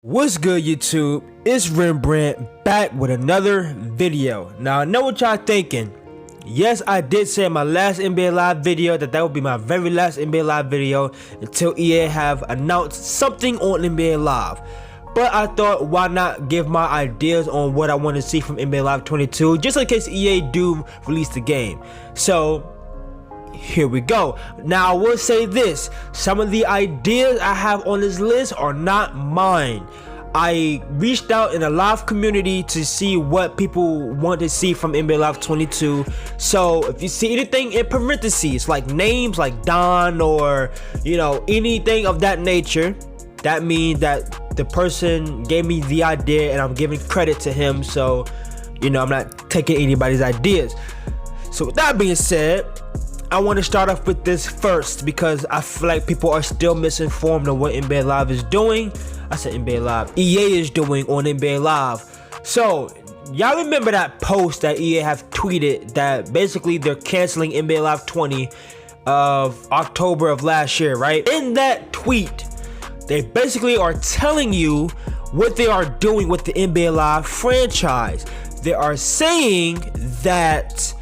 What's good, YouTube? It's Rembrandt back with another video. Now I know what y'all thinking. Yes, I did say in my last NBA Live video that would be my very last NBA Live video until EA have announced something on NBA Live. But I thought, why not give my ideas on what I want to see from NBA Live 22 just in case EA do release the game. So here we go. Now I will say this, some of the ideas I have on this list are not mine. I reached out in the live community to see what people want to see from NBA Live 22. So if you see anything in parentheses like names like Don or anything of that nature, that means that the person gave me the idea and I'm giving credit to him. So I'm not taking anybody's ideas. So with that being said, I want to start off with this first because I feel like people are still misinformed on what NBA Live is doing. I said NBA Live. EA is doing on NBA Live. So y'all remember that post that EA have tweeted that basically they're canceling NBA Live 20 of October of last year, right? In that tweet, they basically are telling you what they are doing with the NBA Live franchise. They are saying that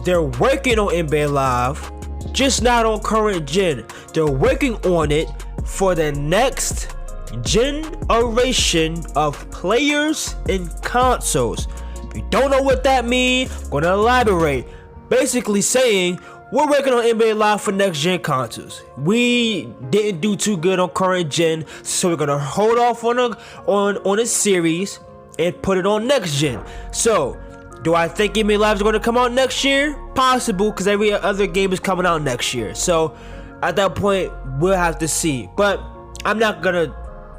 they're working on NBA Live, just not on current gen. They're working on it for the next generation of players and consoles. If you don't know what that means, I'm gonna elaborate. Basically saying we're working on NBA Live for next gen consoles. We didn't do too good on current gen, so we're gonna hold off on a series and put it on next gen. So do I think NBA Live is going to come out next year? Possible, because every other game is coming out next year. So at that point, we'll have to see. But I'm not going to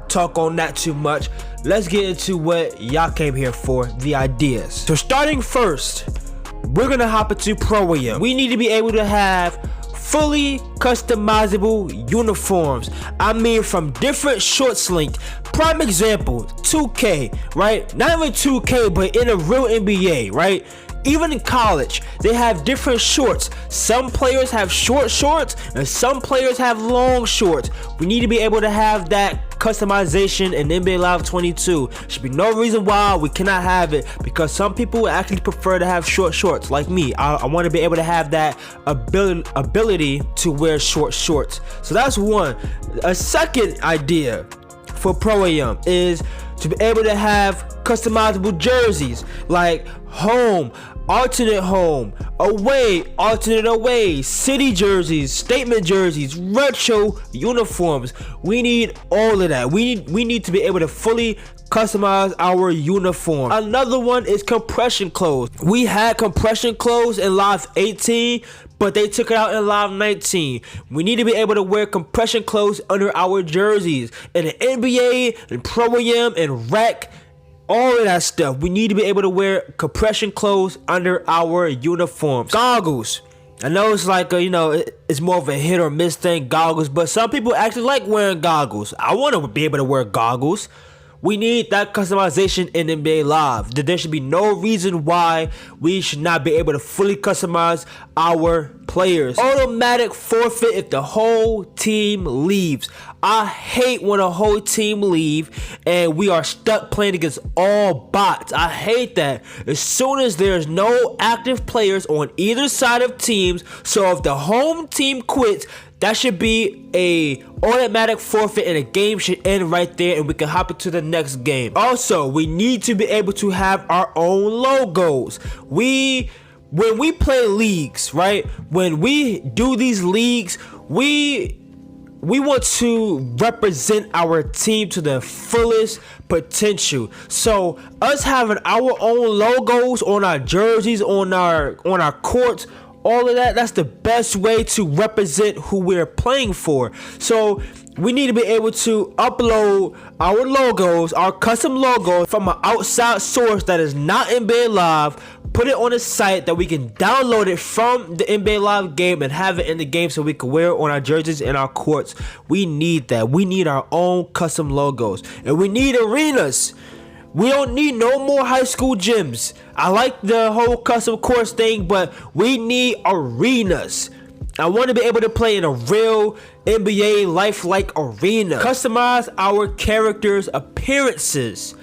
talk on that too much. Let's get into what y'all came here for, the ideas. So starting first, we're going to hop into Pro AM. We need to be able to have fully customizable uniforms. I mean, from different shorts length. Prime example, 2K, right? Not even 2K, but in a real NBA, right? Even in college, they have different shorts. Some players have short shorts and some players have long shorts. We need to be able to have that customization in NBA Live 22. Should be no reason why we cannot have it, because some people actually prefer to have short shorts like me. I want to be able to have that ability to wear short shorts. So that's one. A second idea for Pro AM is to be able to have customizable jerseys like home, alternate home, away, alternate away, city jerseys, statement jerseys, retro uniforms. We need all of that. We need to be able to fully customize our uniform. Another one is compression clothes. We had compression clothes in Live 18, but they took it out in Live 19. We need to be able to wear compression clothes under our jerseys. In the NBA, and Pro AM, and Rec, all of that stuff. We need to be able to wear compression clothes under our uniforms. Goggles. I know it's like it's more of a hit or miss thing, goggles, but some people actually like wearing goggles. I want to be able to wear goggles. We need that customization in NBA Live. There should be no reason why we should not be able to fully customize our players. Automatic forfeit if the whole team leaves. I hate when a whole team leave and we are stuck playing against all bots. I hate that. As soon as there's no active players on either side of teams, so if the home team quits, that should be a automatic forfeit and the game should end right there and we can hop into the next game. Also, we need to be able to have our own logos. When we play leagues, right? When we do these leagues, we want to represent our team to the fullest potential. So us having our own logos on our jerseys, on our courts, all of that's the best way to represent who we're playing for. So we need to be able to upload our logos, our custom logos, from an outside source that is not NBA Live, put it on a site that we can download it from the NBA Live game and have it in the game so we can wear it on our jerseys and our courts. We need that. We need our own custom logos. And we need arenas. We don't need no more high school gyms. I like the whole custom course thing, but we need arenas. I want to be able to play in a real NBA lifelike arena. Customize our characters' appearances.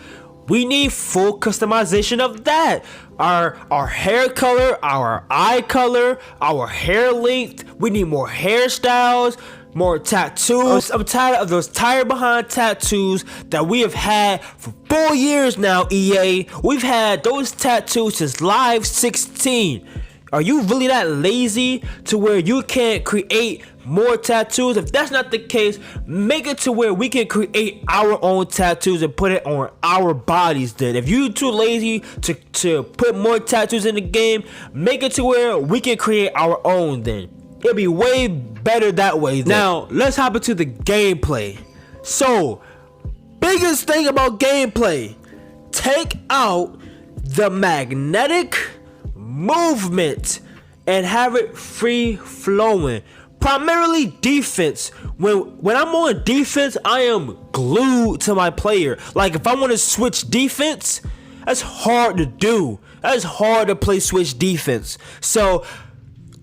We need full customization of that. Our hair color, our eye color, our hair length. We need more hairstyles, more tattoos. I'm tired of those tire behind tattoos that we have had for 4 years now, EA. We've had those tattoos since Live 16. Are you really that lazy to where you can't create more tattoos? If that's not the case, make it to where we can create our own tattoos and put it on our bodies then. If you're too lazy to put more tattoos in the game, make it to where we can create our own then. It'll be way better that way then. Now, let's hop into the gameplay. So, biggest thing about gameplay, take out the magnetic movement and have it free flowing. Primarily defense. When I'm on defense, I am glued to my player. Like if I want to switch defense, that's hard to do. That's hard to play switch defense. So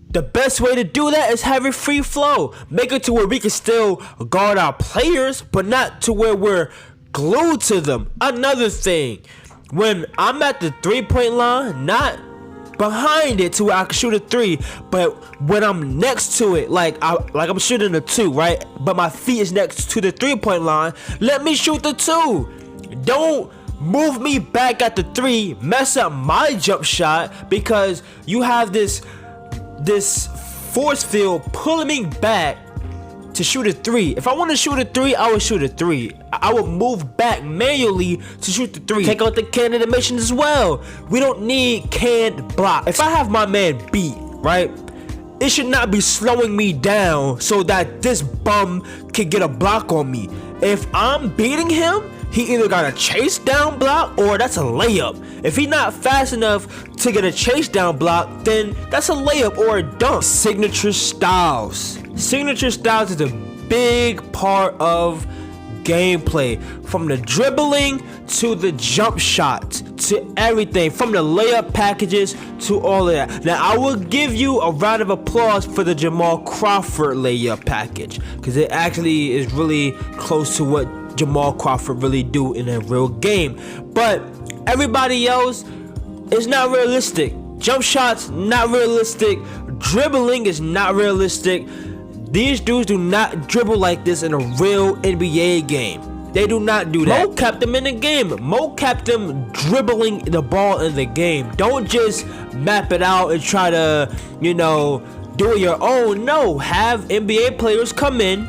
the best way to do that is have it free flow. Make it to where we can still guard our players, but not to where we're glued to them. Another thing, when I'm at the 3-point line, not behind it to where I can shoot a 3, but when I'm next to it, like I'm shooting a 2, right? But my feet is next to the 3-point line, let me shoot the 2. Don't move me back at the 3, mess up my jump shot because you have this force field pulling me back to shoot a 3. If I want to shoot a 3, I would shoot a 3. I would move back manually to shoot the 3. Take out the canned animation as well. We don't need canned block. If I have my man beat, right, it should not be slowing me down so that this bum can get a block on me. If I'm beating him, he either got a chase down block or that's a layup. If he's not fast enough to get a chase down block, then that's a layup or a dunk. Signature styles. Signature styles is a big part of gameplay. From the dribbling to the jump shots to everything, from the layup packages to all of that. Now I will give you a round of applause for the Jamal Crawford layup package because it actually is really close to what Jamal Crawford really do in a real game. But everybody else is not realistic. Jump shots, not realistic. Dribbling is not realistic. These dudes do not dribble like this in a real NBA game. They do not do that. Mo kept them in the game. Mo kept them dribbling the ball in the game. Don't just map it out and try to, do it your own. No, have NBA players come in.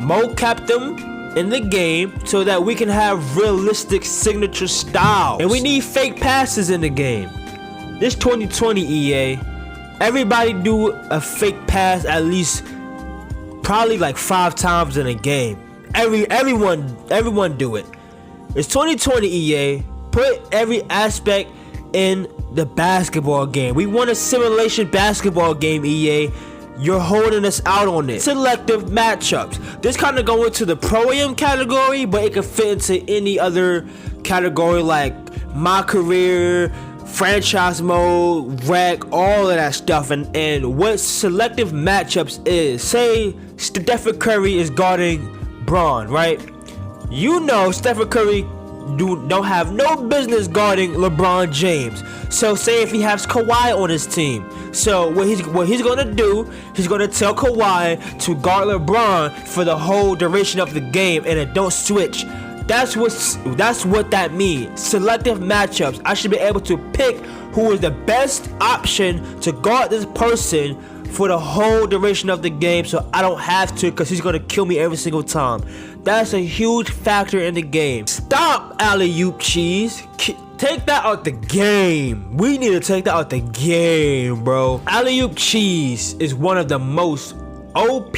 Mo kept them in the game so that we can have realistic signature styles. And we need fake passes in the game. This 2020 EA, everybody do a fake pass at least probably like 5 times in a game. Everyone do it. It's 2020 EA. Put every aspect in the basketball game. We want a simulation basketball game, EA. You're holding us out on it. Selective matchups. This kind of go into the Pro-Am category, but it can fit into any other category like my career, franchise mode, rec, all of that stuff. And what selective matchups is, say Stephen Curry is guarding Bron, right? Stephen Curry don't have no business guarding LeBron James. So say if he has Kawhi on his team, so what he's gonna do, he's gonna tell Kawhi to guard LeBron for the whole duration of the game, and it don't switch. That's what that means. Selective matchups. I should be able to pick who is the best option to guard this person for the whole duration of the game, so I don't have to, because he's gonna kill me every single time. That's a huge factor in the game. Stop alley-oop cheese. Take that out the game. We need to take that out the game, bro. Alley-oop cheese is one of the most OP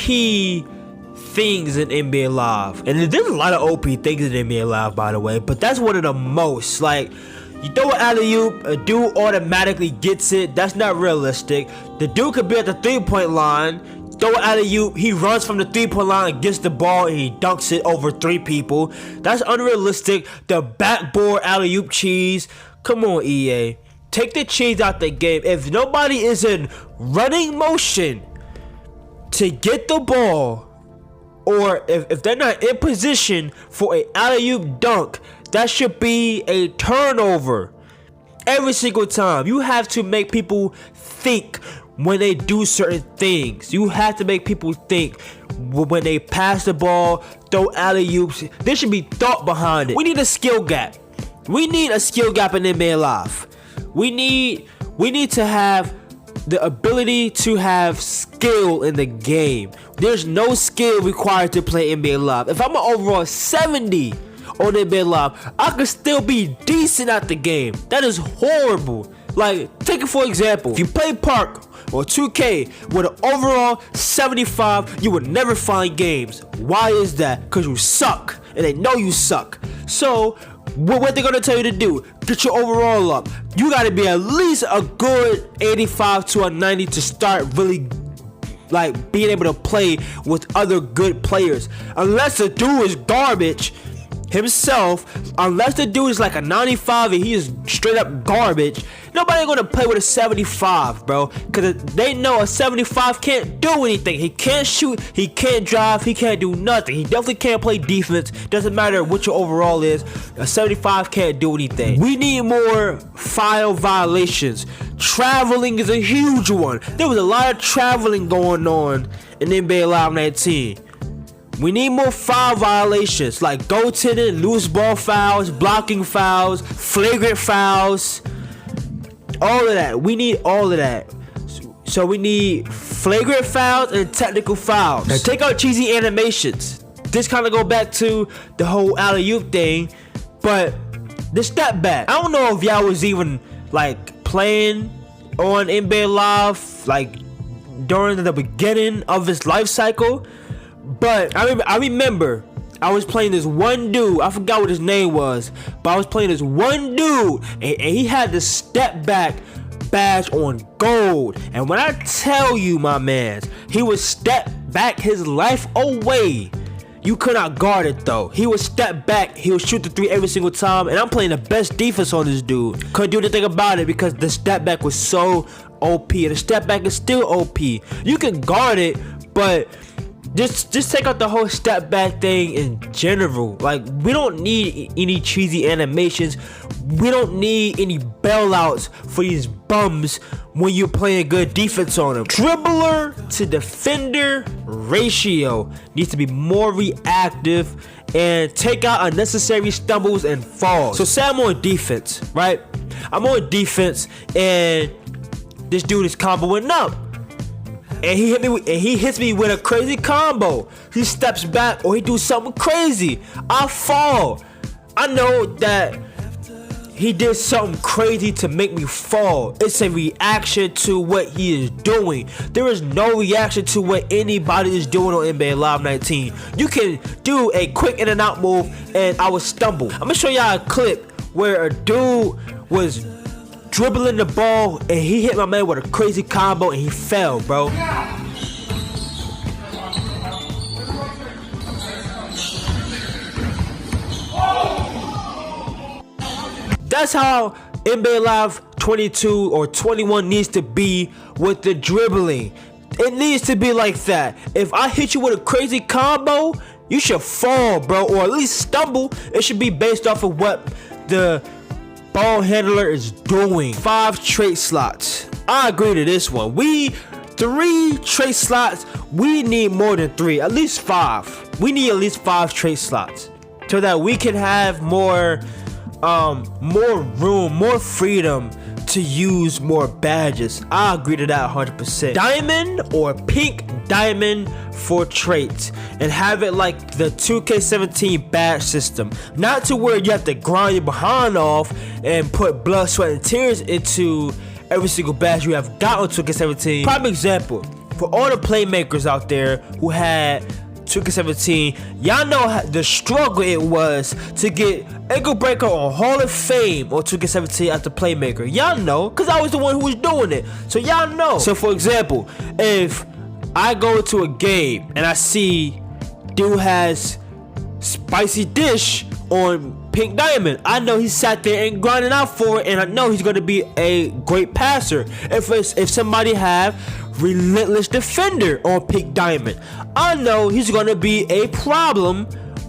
things in NBA Live. And there's a lot of OP things in NBA Live, by the way, but that's one of the most. Like, you throw an alley-oop, a dude automatically gets it. That's not realistic. The dude could be at the 3-point line, throw an alley-oop, he runs from the 3-point line and gets the ball and he dunks it over 3 people. That's unrealistic. The backboard alley-oop cheese. Come on, EA. Take the cheese out the game. If nobody is in running motion, to get the ball, or if they're not in position for a alley-oop dunk, that should be a turnover every single time. You have to make people think when they do certain things. You have to make people think when they pass the ball, throw alley-oops. There should be thought behind it. We need a skill gap. We need a skill gap in NBA Live. We need to have the ability to have skill in the game. There's no skill required to play NBA Live. If I'm an overall 70 on NBA Live, I could still be decent at the game. That is horrible. Like, take it for example. If you play Park or 2K with an overall 75, you would never find games. Why is that? Because you suck, and they know you suck. So what they're gonna tell you to do? Get your overall up. You gotta be at least a good 85 to a 90 to start really like being able to play with other good players. Unless the dude is garbage himself, unless the dude is like a 95 and he is straight up garbage, nobody gonna play with a 75, bro, because they know a 75 can't do anything. He can't shoot, he can't drive, he can't do nothing. He definitely can't play defense. Doesn't matter what your overall is, a 75 can't do anything. We need more foul violations. Traveling is a huge one. There was a lot of traveling going on in NBA Live 19. We need more foul violations like goaltending, loose ball fouls, blocking fouls, flagrant fouls, all of that. We need all of that. So we need flagrant fouls and technical fouls. Now take out cheesy animations. This kind of go back to the whole alley-oop thing, but the step back. I don't know if y'all was even like playing on NBA Live like during the beginning of its life cycle. But I remember I was playing this one dude. I forgot what his name was, but I was playing this one dude, and he had the step back badge on gold. And when I tell you, my man, he would step back his life away. You could not guard it though. He would step back, he would shoot the three every single time, and I'm playing the best defense on this dude. Couldn't do anything about it because the step back was so OP, and the step back is still OP. You can guard it, but just take out the whole step back thing in general. Like, we don't need any cheesy animations. We don't need any bailouts for these bums when you're playing good defense on them. Dribbler to defender ratio needs to be more reactive and take out unnecessary stumbles and falls. So say I'm on defense, right? I'm on defense and this dude is comboing up. And he hits me with a crazy combo. He steps back or he do something crazy. I fall. I know that he did something crazy to make me fall. It's a reaction to what he is doing. There is no reaction to what anybody is doing on NBA Live 19. You can do a quick in and out move and I would stumble. I'm gonna show y'all a clip where a dude was dribbling the ball and he hit my man with a crazy combo and he fell, bro. That's how NBA Live 22 or 21 needs to be with the dribbling. It needs to be like that. If I hit you with a crazy combo, you should fall, bro, or at least stumble. It should be based off of what the ball handler is doing. 5 trait slots. I agree to this one. 3 trait slots. We need more than 3, at least 5. We need at least 5 trait slots so that we can have more room, more freedom to use more badges. I agree to that 100%. Diamond or pink diamond for traits, and have it like the 2K17 badge system. Not to where you have to grind your behind off and put blood, sweat, and tears into every single badge you have got on 2K17. Prime example, for all the playmakers out there who had 2K17, y'all know the struggle it was to get ankle breaker on Hall of Fame on 2K17 as the playmaker. Y'all know, because I was the one who was doing it. So y'all know. So for example, if I go to a game and I see dude has spicy dish on Pink Diamond. I know he sat there and grinding out for it, and I know he's going to be a great passer. If somebody have Relentless Defender on Pink Diamond, I know he's going to be a problem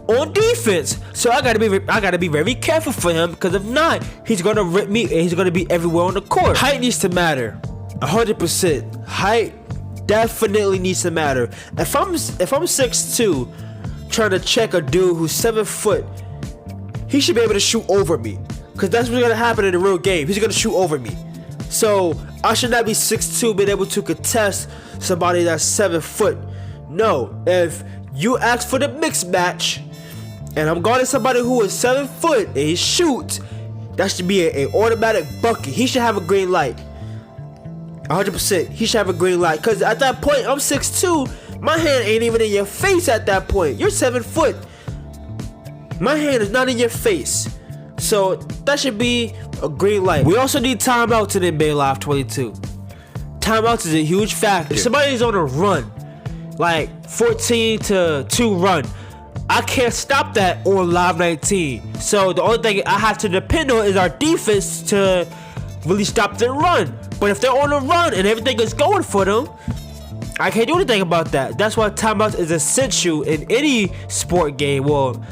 on defense. So I gotta be very careful for him, because if not, he's gonna rip me and he's gonna be everywhere on the court. Height needs to matter, 100%. Height definitely needs to matter. If I'm 6'2", trying to check a dude who's 7 foot, he should be able to shoot over me, because that's what's gonna happen in the real game. He's gonna shoot over me. So I should not be 6'2", being able to contest somebody that's 7 foot. No, if you ask for the mixed match, and I'm guarding somebody who is 7 foot and he shoots, that should be an automatic bucket. He should have a green light. 100%. He should have a green light. Because at that point, I'm 6'2". My hand ain't even in your face at that point. You're 7 foot. My hand is not in your face. So that should be a green light. We also need timeouts in NBA Live 22. Timeouts is a huge factor. If somebody's on a run, like 14-2 run, I can't stop that on Live 19. So the only thing I have to depend on is our defense to really stop their run. But if they're on a run and everything is going for them, I can't do anything about that. That's why timeout is essential in any sport game, well,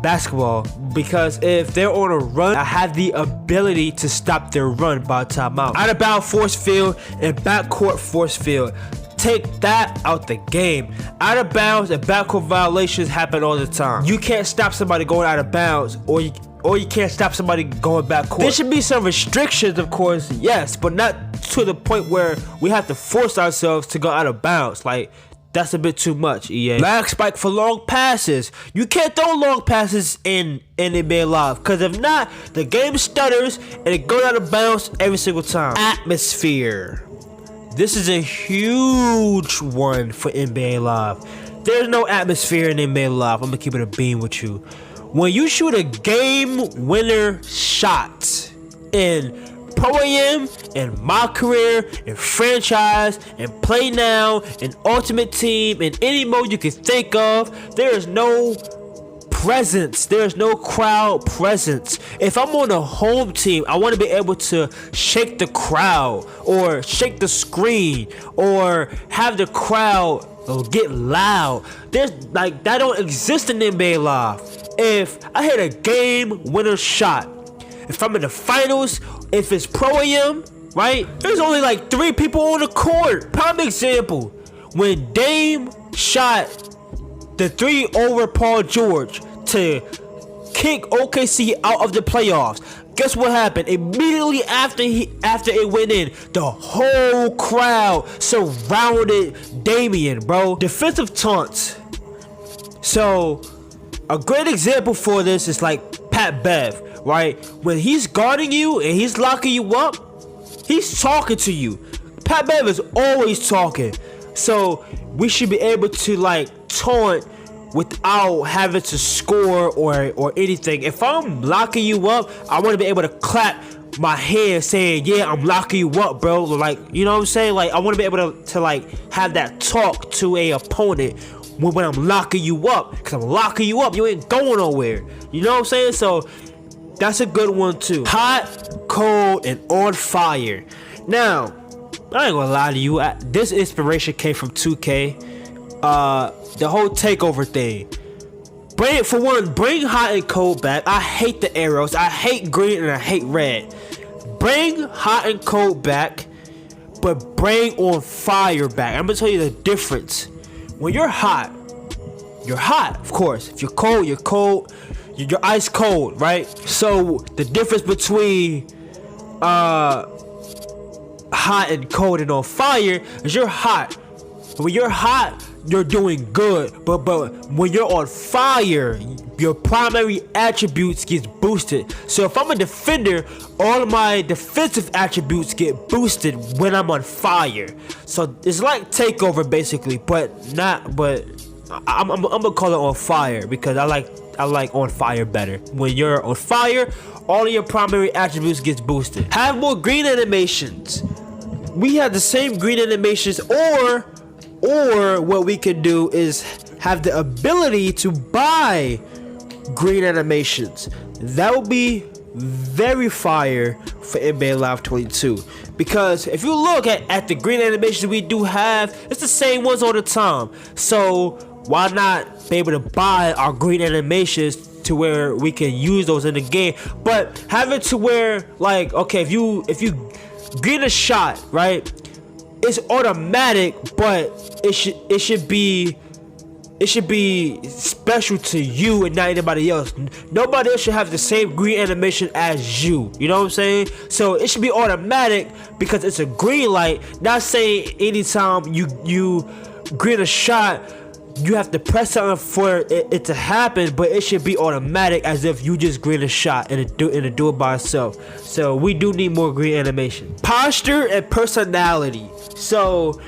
basketball, because if they're on a run, I have the ability to stop their run by timeout. Out of bounds force field and backcourt force field. Take that out the game. Out of bounds and backcourt violations happen all the time. You can't stop somebody going out of bounds, or you can't stop somebody going backcourt. There should be some restrictions, of course, yes, but not to the point where we have to force ourselves to go out of bounds. Like, that's a bit too much, EA. Lag spike for long passes. You can't throw long passes in NBA Live, because if not, the game stutters and it goes out of bounds every single time. Atmosphere. This is a huge one for NBA Live. There's no atmosphere in NBA Live. I'm gonna keep it a beam with you. When you shoot a game winner shot in Pro AM, in my career, in franchise, in play now, in ultimate team, in any mode you can think of, there is no presence. There's no crowd presence. If I'm on a home team, I want to be able to shake the crowd, or shake the screen, or have the crowd get loud. There's like that don't exist in NBA Live. If I hit a game winner shot, if I'm in the finals, if it's Pro AM, right? There's only like 3 people on the court. Prime example, when Dame shot the 3 over Paul George to kick OKC out of the playoffs, guess what happened? Immediately after it went in, the whole crowd surrounded Damian, bro. Defensive taunts. So a great example for this is like Pat Bev, right? When he's guarding you and he's locking you up, he's talking to you. Pat Bev is always talking. So we should be able to like taunt without having to score or anything. If I'm locking you up, I want to be able to clap my hands saying, yeah, I'm locking you up, bro. Like, you know what I'm saying? Like, I want to be able to like have that talk to a opponent when I'm locking you up. Because I'm locking you up, you ain't going nowhere. You know what I'm saying? So that's a good one too. Hot, cold, and on fire. Now, I ain't gonna lie to you, this inspiration came from 2K. The whole takeover thing. Bring hot and cold back. I hate the arrows. I hate green and I hate red. Bring hot and cold back, but bring on fire back. I'm gonna tell you the difference. When you're hot, of course. If you're cold, you're cold. You're ice cold, right? So the difference between hot and cold and on fire is you're hot. When you're hot, you're doing good, but when you're on fire, your primary attributes get boosted. So if I'm a defender, all of my defensive attributes get boosted when I'm on fire. So it's like takeover basically, but I'm gonna call it on fire because I like on fire better. When you're on fire, all of your primary attributes gets boosted. Have more green animations. We have the same green animations, or what we can do is have the ability to buy green animations. that would be very fire for NBA Live 22. Because if you look at the green animations we do have, it's the same ones all the time. So why not be able to buy our green animations to where we can use those in the game? But have it to where, like, okay, if you green a shot, right, it's automatic, but it should be special to you and not anybody else. Nobody else should have the same green animation as you. You know what I'm saying? So it should be automatic because it's a green light. Not saying anytime you green a shot, you have to press something for it to happen, but it should be automatic as if you just green a shot and it do it by itself. So we do need more green animation. Posture and personality. So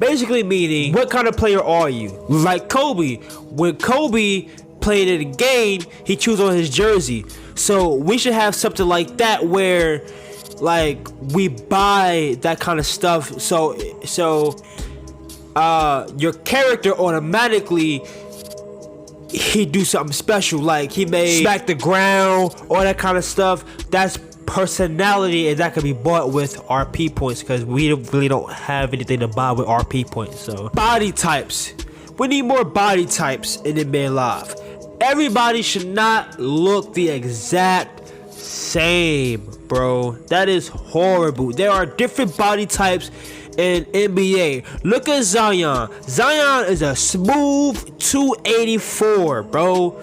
basically meaning, what kind of player are you? Like Kobe. When Kobe played in a game, he chose on his jersey. So we should have something like that where, like, we buy that kind of stuff. So your character automatically, he do something special. Like he may smack the ground, all that kind of stuff. That's personality, and that can be bought with RP points because we really don't have anything to buy with RP points. So body types, we need more body types in NBA Live. Everybody should not look the exact same, bro. That is horrible. There are different body types in NBA. Look at Zion. Zion is a smooth 284, bro.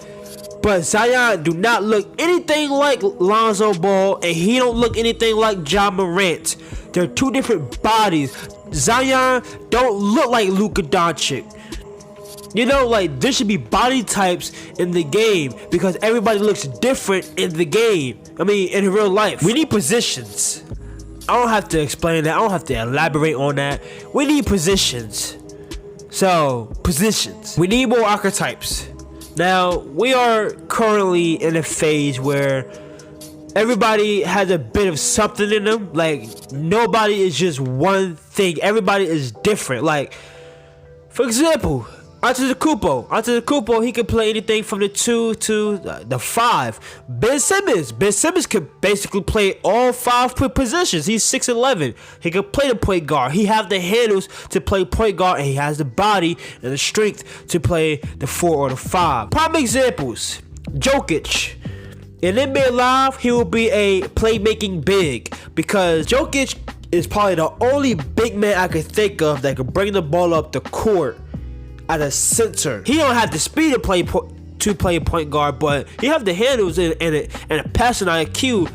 But Zion do not look anything like Lonzo Ball, and he don't look anything like Ja Morant. They're two different bodies. Zion don't look like Luka Doncic. You know, like, there should be body types in the game because everybody looks different in the game. I mean, in real life. We need positions. I don't have to explain that. I don't have to elaborate on that. We need positions. So, positions. We need more archetypes. Now, we are currently in a phase where everybody has a bit of something in them. Like, nobody is just one thing. Everybody is different. Like, for example, Antetokounmpo, he can play anything from the 2 to the 5. Ben Simmons could basically play all 5 positions. He's 6'11". He can play the point guard. He has the handles to play point guard, and he has the body and the strength to play the 4 or the 5. Prime examples: Jokic. In NBA Live, he will be a playmaking big because Jokic is probably the only big man I can think of that can bring the ball up the court as a center. He don't have the speed to play point guard, but he have the handles and a passing IQ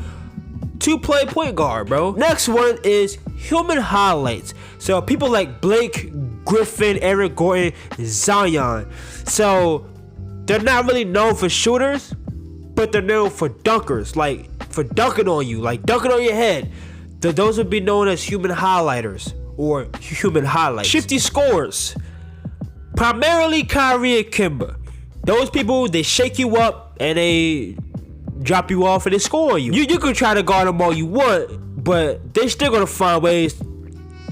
to play point guard, bro. Next one is human highlights. So people like Blake Griffin, Eric Gordon, Zion. So they're not really known for shooters, but they're known for dunkers, like for dunking on you, like dunking on your head. Those would be known as human highlighters or human highlights. Shifty scores. Primarily Kyrie and Kemba. Those people, they shake you up and they drop you off and they score on you. You can try to guard them all you want, but they're still gonna find ways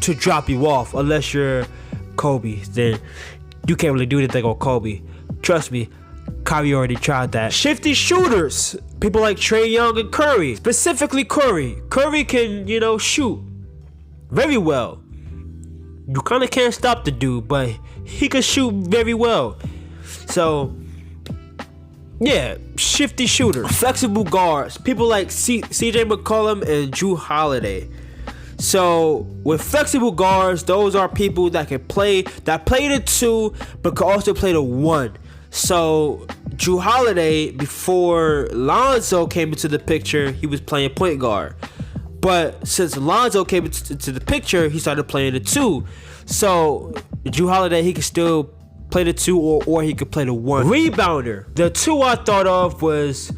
to drop you off unless you're Kobe. Then you can't really do anything on Kobe. Trust me, Kyrie already tried that. Shifty shooters. People like Trae Young and Curry. Specifically Curry. Curry can, shoot very well. You kind of can't stop the dude, but he can shoot very well. So, yeah, shifty shooters. Flexible guards. People like CJ McCollum and Jrue Holiday. So, with flexible guards, those are people that play the 2, but can also play the 1. So, Jrue Holiday, before Lonzo came into the picture, he was playing point guard. But since Lonzo came into the picture, he started playing the 2. So Jrue Holiday, he could still play the 2 or he could play the 1. Rebounder. The 2 I thought of was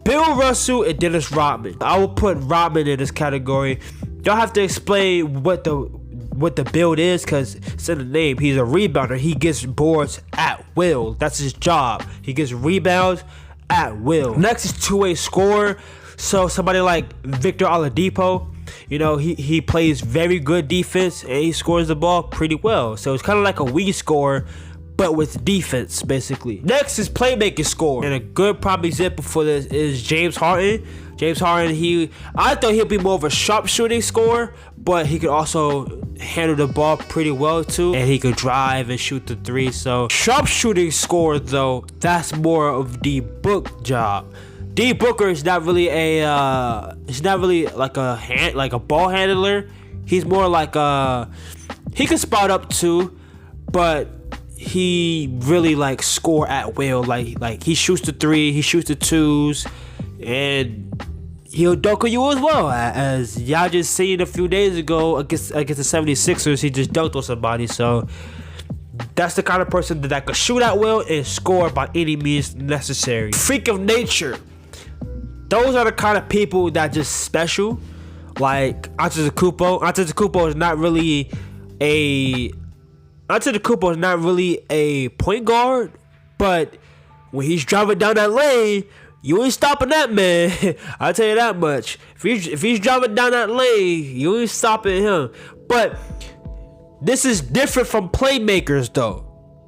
Bill Russell and Dennis Rodman. I will put Rodman in this category. Y'all have to explain what the build is because it's in the name. He's a rebounder. He gets boards at will. That's his job. He gets rebounds at will. Next is two-way scorer. So somebody like Victor Oladipo, he plays very good defense and he scores the ball pretty well. So it's kind of like a weak scorer, but with defense, basically. Next is playmaking score. And a good prime example for this is James Harden. James Harden, I thought he'd be more of a sharpshooting scorer, but he could also handle the ball pretty well too. And he could drive and shoot the three. So sharpshooting score though, that's more of D Book job. D Booker is not really he's not really like a ball handler. He's more like he can spot up too, but he really like score at will. Like he shoots the three, he shoots the twos, and he'll dunk on you as well. As y'all just seen a few days ago against the 76ers, he just dunked on somebody. So that's the kind of person that could shoot at will and score by any means necessary. Freak of nature. Those are the kind of people that just special. Like Antetokounmpo. Antetokounmpo is not really a point guard, but when he's driving down that lane, you ain't stopping that man. I'll tell you that much. If he's driving down that lane, you ain't stopping him. But this is different from playmakers though.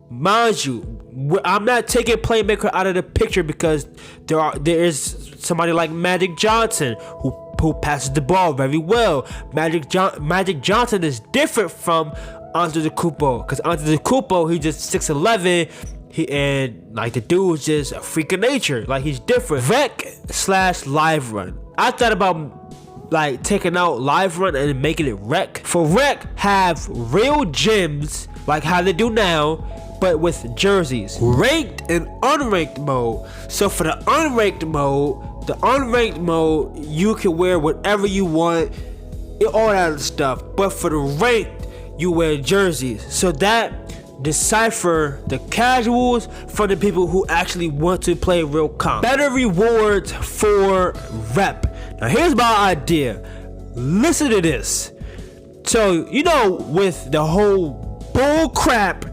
Mind you, I'm not taking playmaker out of the picture because there is somebody like Magic Johnson who passes the ball very well. Magic Johnson is different from Antetokounmpo, because Antetokounmpo, he just 6'11", and like the dude's just a freak of nature. Like he's different. Rec / live run. I thought about like taking out live run and making it rec. For rec, have real gyms like how they do now, but with jerseys. Ranked and unranked mode. So for the unranked mode, you can wear whatever you want, all that stuff. But for the ranked, you wear jerseys. So that decipher the casuals from the people who actually want to play real comp. Better rewards for rep. Now here's my idea. Listen to this. So, you know, with the whole bull crap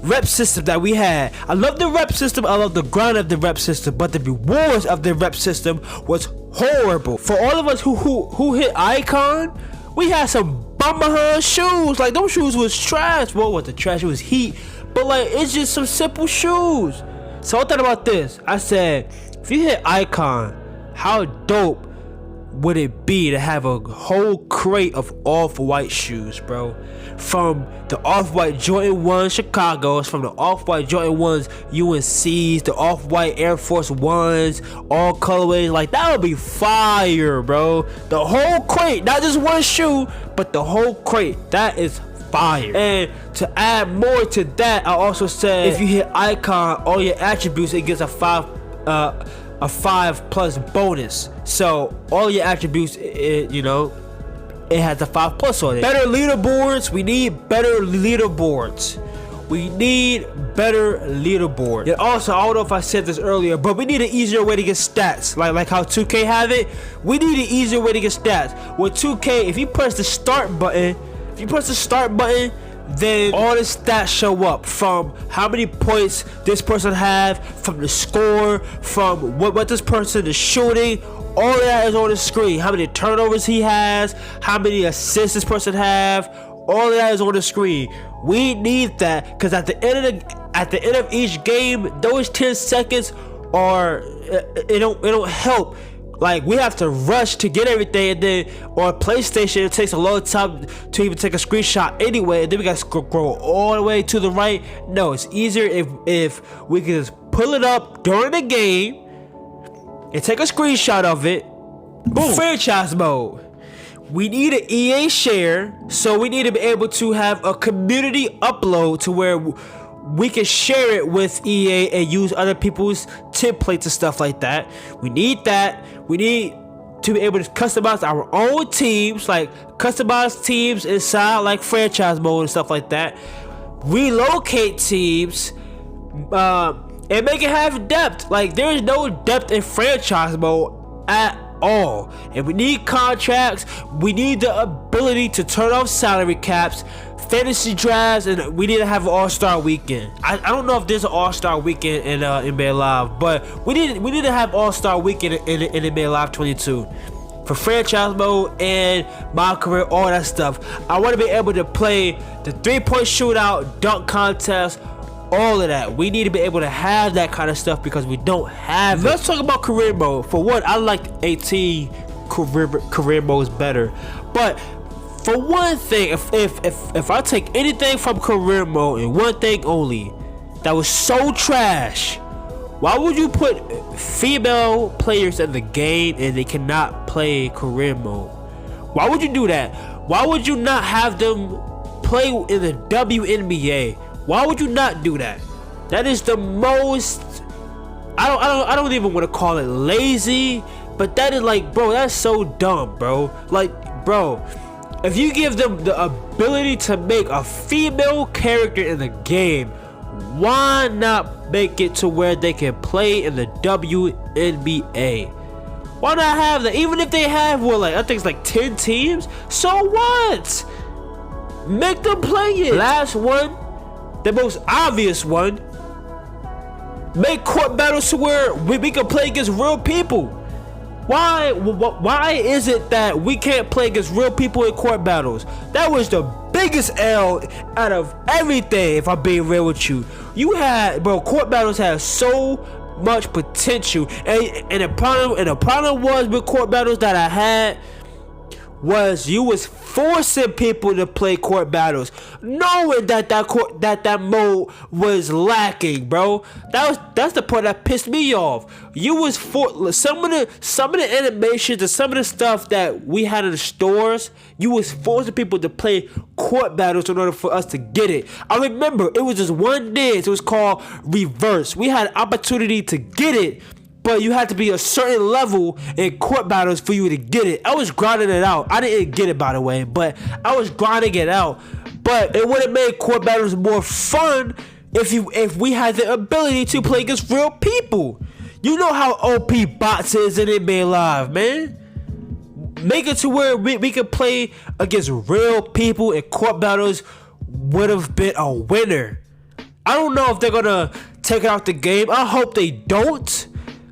rep system that we had, I love the rep system, I love the grind of the rep system, but the rewards of the rep system was horrible. For all of us who hit Icon, we had some behind shoes. Like those shoes was trash. Well, what the trash, it was heat, but like it's just some simple shoes. So I thought about this. I said, if you hit Icon, how dope would it be to have a whole crate of off-white shoes, bro? From the off-white Jordan 1 Chicago's, from the off-white Jordan 1s UNC's, the off-white Air Force 1s, all colorways. Like that would be fire, bro. The whole crate, not just one shoe, but the whole crate. That is fire. And to add more to that, I also said if you hit Icon, all your attributes, it gets a 5+ bonus. So all your attributes, it has a 5+ on it. Better leaderboards. We need better leaderboards. And also, I don't know if I said this earlier, but we need an easier way to get stats. Like how 2K have it. We need an easier way to get stats. With 2K, if you press the start button, then all the stats show up, from how many points this person have, from the score, from what this person is shooting. All of that is on the screen. How many turnovers he has, how many assists this person have, all of that is on the screen. We need that, because at the end of each game, those 10 seconds it don't help. Like we have to rush to get everything, and then on PlayStation it takes a long time to even take a screenshot anyway, and then we got to scroll all the way to the right. No, it's easier if we can just pull it up during the game and take a screenshot of it. Boom. Franchise mode. We need an EA share, so we need to be able to have a community upload to where we can share it with EA and use other people's templates and stuff like that. We need that. We need to be able to customize our own teams, like customize teams inside like franchise mode and stuff like that. Relocate teams, and make it have depth. Like there is no depth in franchise mode at all. And we need contracts. We need the ability to turn off salary caps, fantasy drafts, and we need to have an all-star weekend. I don't know if there's an all-star weekend in NBA Live, but we need to have all-star weekend in NBA Live 22 for franchise mode and my career, all that stuff. I want to be able to play the 3-point shootout, dunk contest, all of that. We need to be able to have that kind of stuff because we don't have it. Let's talk about career mode. For what, I like 18 career modes better. But for one thing, if I take anything from career mode and one thing only that was so trash, why would you put female players in the game and they cannot play career mode? Why would you do that? Why would you not have them play in the WNBA? Why would you not do that? That is the most, I don't even want to call it lazy, but that is like, bro, that's so dumb, bro. Like, bro, if you give them the ability to make a female character in the game, why not make it to where they can play in the WNBA? Why not have that? Even if they have, well, like, I think it's like 10 teams, so what? Make them play it. Last one, the most obvious one, make court battles to where we can play against real people. Why is it that we can't play against real people in court battles? That was the biggest L out of everything, if I'm being real with you. You had, bro, court battles have so much potential, and the problem was with court battles that I had was you was forcing people to play court battles, knowing that mode was lacking, bro. That's the part that pissed me off. You was for some of the animations and some of the stuff that we had in the stores. You was forcing people to play court battles in order for us to get it. I remember it was just one dance. It was called Reverse. We had opportunity to get it, but you had to be a certain level in court battles for you to get it. I was grinding it out. I didn't get it, by the way, but I was grinding it out. But it would have made court battles more fun if we had the ability to play against real people. You know how OP bots is in NBA Live, man. Make it to where we could play against real people in court battles would have been a winner. I don't know if they're gonna take it out the game. I hope they don't.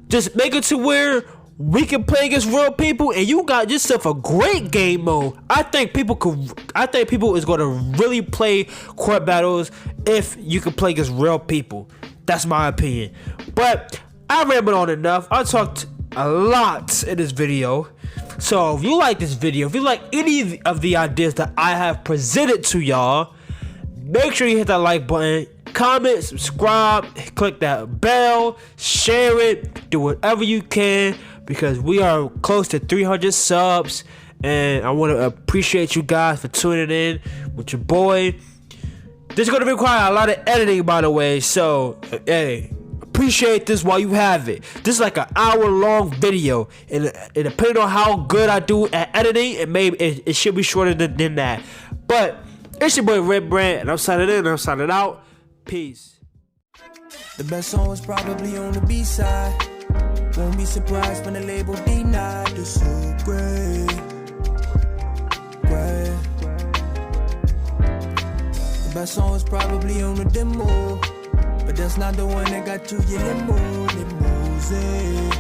Just make it to where we can play against real people, and you got yourself a great game mode. I think people is gonna really play court battles if you can play against real people. That's my opinion. But I rambled on enough. I talked a lot in this video. So if you like this video, if you like any of the ideas that I have presented to y'all, make sure you hit that like button. Comment, subscribe, click that bell, share it, do whatever you can, because we are close to 300 subs, and I want to appreciate you guys for tuning in with your boy. This is going to require a lot of editing, by the way, so hey, appreciate this while you have it. This is like an hour-long video, and depending on how good I do at editing, it should be shorter than that. But it's your boy Red Brand, and I'm signing in, and I'm signing out. Peace. The best song was probably on the B-side. Won't be surprised when the label denied. The so great. The best song was probably on the demo, but that's not the one that got to your limousine.